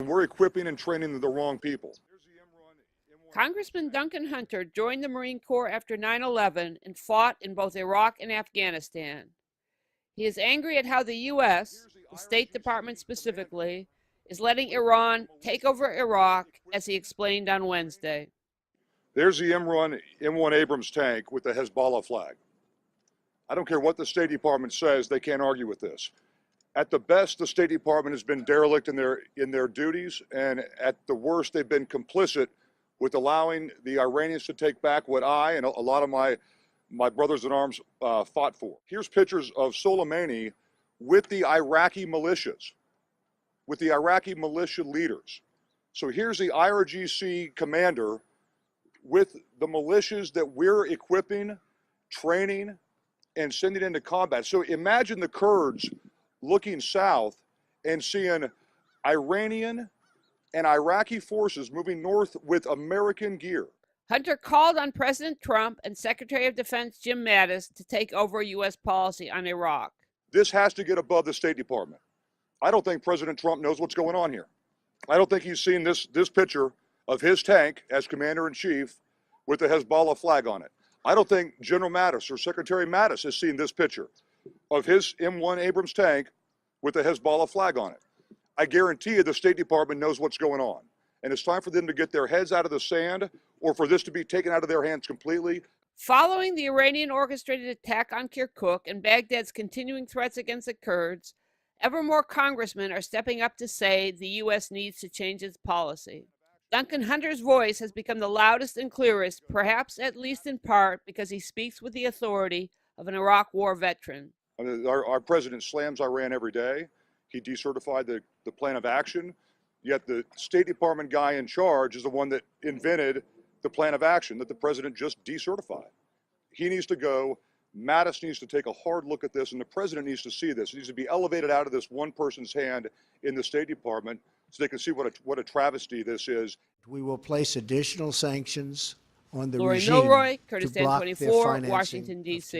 We're equipping and training the wrong people. Congressman Duncan Hunter joined the Marine Corps after 9/11 and fought in both Iraq and Afghanistan. He is angry at how the U.S., the State Department specifically, is letting Iran take over Iraq, as he explained on Wednesday. There's the M1 Abrams tank with the Hezbollah flag. I don't care what the State Department says, they can't argue with this. At the best, the State Department has been derelict in their duties, and at the worst, they've been complicit with allowing the Iranians to take back what I and a lot of my brothers in arms fought for. Here's pictures of Soleimani with the Iraqi militias, with the Iraqi militia leaders. So here's the IRGC commander with the militias that we're equipping, training, and sending into combat. So imagine the Kurds looking south and seeing Iranian and Iraqi forces moving north with American gear. Hunter called on President Trump and Secretary of Defense Jim Mattis to take over U.S. policy on Iraq. This has to get above the State Department. I don't think President Trump knows what's going on here. I don't think he's seen this picture of his tank as Commander-in-Chief with the Hezbollah flag on it. I don't think General Mattis or Secretary Mattis has seen this picture of his M1 Abrams tank with the Hezbollah flag on it. I guarantee you the State Department knows what's going on. And it's time for them to get their heads out of the sand or for this to be taken out of their hands completely. Following the Iranian-orchestrated attack on Kirkuk and Baghdad's continuing threats against the Kurds, ever more congressmen are stepping up to say the U.S. needs to change its policy. Duncan Hunter's voice has become the loudest and clearest, perhaps at least in part because he speaks with the authority of an Iraq War veteran. I mean, our president slams Iran every day. He decertified the plan of action, yet the State Department guy in charge is the one that invented the plan of action that the president just decertified. He needs to go. Mattis needs to take a hard look at this, and the president needs to see this. It needs to be elevated out of this one person's hand in the State Department so they can see what a travesty this is. We will place additional sanctions on the Lori regime Milroy, to Kurdistan block their 24, financing Washington, D.C.